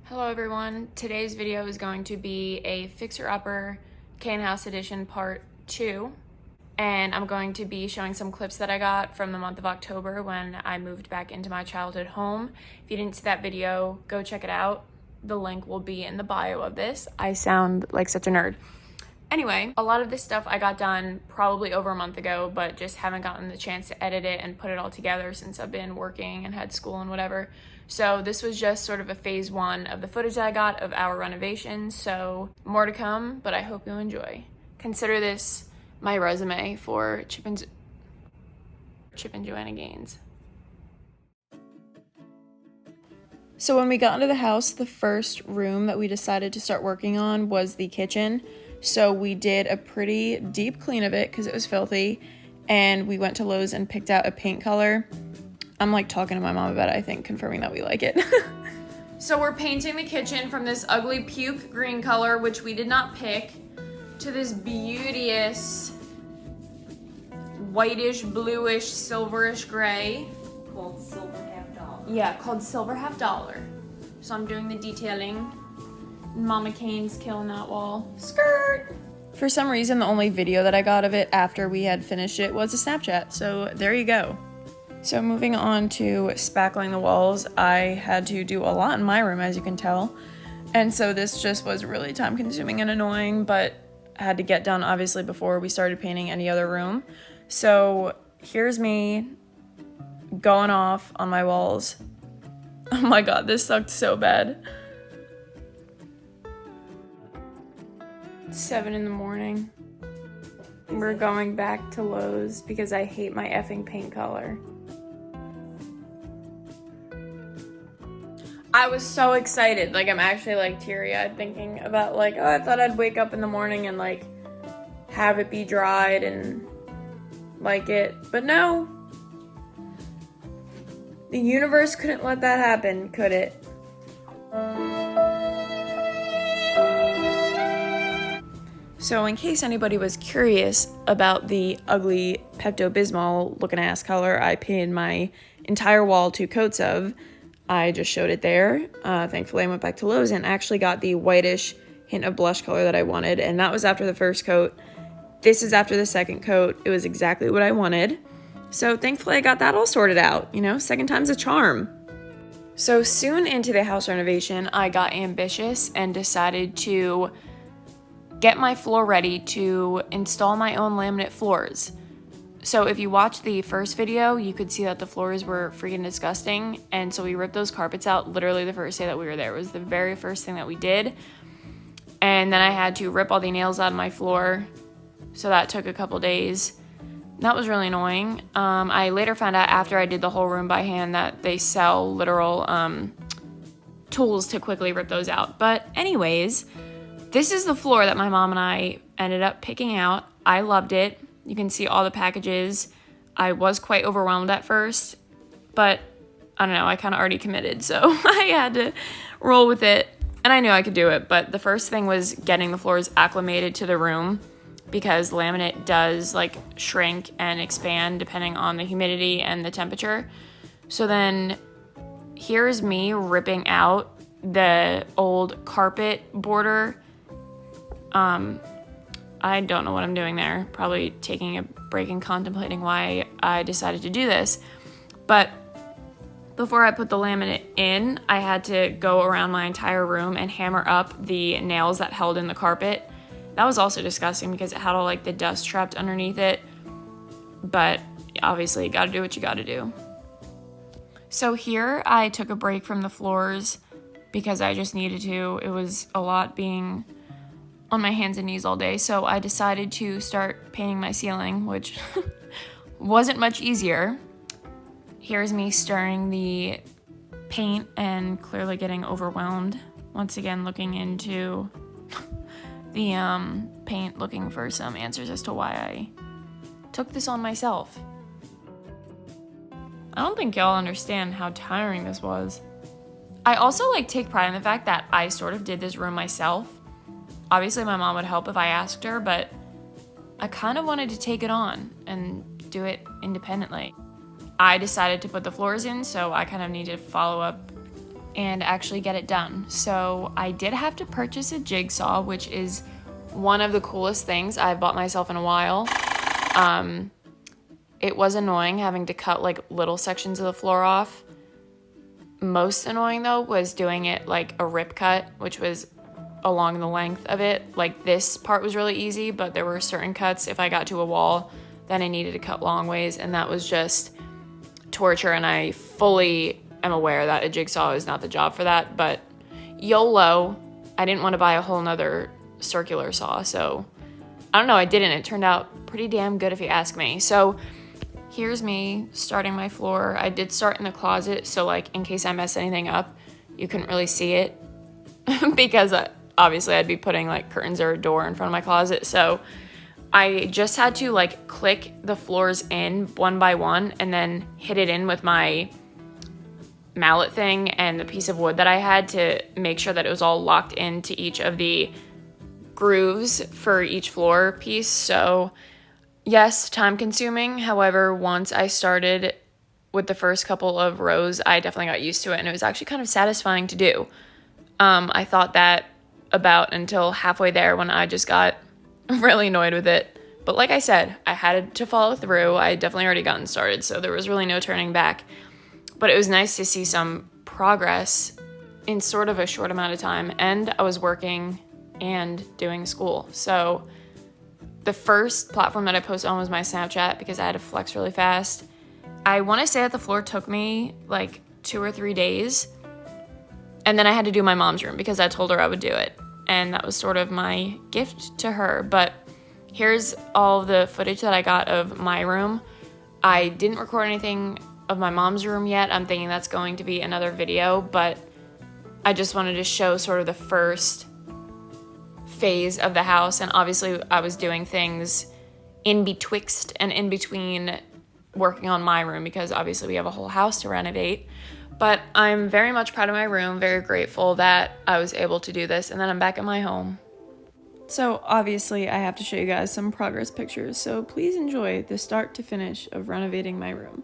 Hello everyone, today's video is going to be a fixer-upper Kane House Edition Part 2, and I'm going to be showing some clips that I got from the month of October when I moved back into my childhood home. If you didn't see that video, go check it out. The link will be in the bio of this. I sound like such a nerd. Anyway, a lot of this stuff I got done probably over a month ago, but just haven't gotten the chance to edit it and put it all together since I've been working and had school and whatever. So this was just sort of a phase one of the footage that I got of our renovation. So more to come, but I hope you enjoy. Consider this my resume for Chip and Joanna Gaines. So when we got into the house, the first room that we decided to start working on was the kitchen. So we did a pretty deep clean of it because it was filthy, and we went to Lowe's and picked out a paint color. I'm like talking to my mom about it, I think, confirming that we like it. So we're painting the kitchen from this ugly puke green color, which we did not pick, to this beauteous whitish, bluish, silverish gray. Called Silver Half Dollar. Yeah, called Silver Half Dollar. So I'm doing the detailing. Mama Kane's killing that wall. Skirt! For some reason, the only video that I got of it after we had finished it was a Snapchat, so there you go. So moving on to spackling the walls, I had to do a lot in my room, as you can tell. And so this just was really time consuming and annoying, but I had to get done obviously before we started painting any other room. So here's me going off on my walls. Oh my god, this sucked so bad. 7 in the morning. We're going back to Lowe's because I hate my effing paint color. I was so excited. Like, I'm actually like teary-eyed thinking about like, oh, I thought I'd wake up in the morning and like have it be dried and like it. But no. The universe couldn't let that happen, could it? So in case anybody was curious about the ugly Pepto-Bismol looking ass color I painted my entire wall 2 coats of, I just showed it there. Thankfully I went back to Lowe's and actually got the whitish hint of blush color that I wanted, and that was after the first coat. This is after the second coat. It was exactly what I wanted. So thankfully I got that all sorted out, you know, second time's a charm. So soon into the house renovation, I got ambitious and decided to get my floor ready to install my own laminate floors. So if you watched the first video, you could see that the floors were freaking disgusting. And so we ripped those carpets out literally the first day that we were there. It was the very first thing that we did. And then I had to rip all the nails out of my floor. So that took a couple days. That was really annoying. I later found out after I did the whole room by hand that they sell literal tools to quickly rip those out. But anyways, this is the floor that my mom and I ended up picking out. I loved it. You can see all the packages. I was quite overwhelmed at first, but I don't know, I kind of already committed, so I had to roll with it, and I knew I could do it. But the first thing was getting the floors acclimated to the room, because laminate does like shrink and expand depending on the humidity and the temperature. So then here's me ripping out the old carpet border. I don't know what I'm doing there. Probably taking a break and contemplating why I decided to do this. But before I put the laminate in, I had to go around my entire room and hammer up the nails that held in the carpet. That was also disgusting because it had all like the dust trapped underneath it. But obviously you gotta do what you gotta do. So here I took a break from the floors because I just needed to. It was a lot being on my hands and knees all day, so I decided to start painting my ceiling, which wasn't much easier. Here's me stirring the paint and clearly getting overwhelmed. Once again, looking into the paint, looking for some answers as to why I took this on myself. I don't think y'all understand how tiring this was. I also like take pride in the fact that I sort of did this room myself. Obviously my mom would help if I asked her, but I kind of wanted to take it on and do it independently. I decided to put the floors in, so I kind of needed to follow up and actually get it done. So I did have to purchase a jigsaw, which is one of the coolest things I've bought myself in a while. It was annoying having to cut like little sections of the floor off. Most annoying though was doing it like a rip cut, which was along the length of it. Like this part was really easy, but there were certain cuts if I got to a wall then I needed to cut long ways, and that was just torture. And I fully am aware that a jigsaw is not the job for that, but YOLO, I didn't want to buy a whole nother circular saw, so I don't know, I didn't. It turned out pretty damn good if you ask me. So here's me starting my floor. I did start in the closet, so like in case I mess anything up, you couldn't really see it because obviously I'd be putting like curtains or a door in front of my closet. So I just had to like click the floors in one by one and then hit it in with my mallet thing and the piece of wood that I had to make sure that it was all locked into each of the grooves for each floor piece. So yes, time consuming. However, once I started with the first couple of rows, I definitely got used to it, and it was actually kind of satisfying to do. I thought that about until halfway there when I just got really annoyed with it. But like I said, I had to follow through. I had definitely already gotten started, so there was really no turning back. But it was nice to see some progress in sort of a short amount of time, and I was working and doing school. So the first platform that I posted on was my Snapchat because I had to flex really fast. I want to say that the floor took me like 2 or 3 days, and then I had to do my mom's room because I told her I would do it, and that was sort of my gift to her. But here's all the footage that I got of my room. I didn't record anything of my mom's room yet. I'm thinking that's going to be another video, but I just wanted to show sort of the first phase of the house. And obviously I was doing things in betwixt and in between working on my room because obviously we have a whole house to renovate. But I'm very much proud of my room, very grateful that I was able to do this, and then I'm back at my home. So obviously I have to show you guys some progress pictures, so please enjoy the start to finish of renovating my room.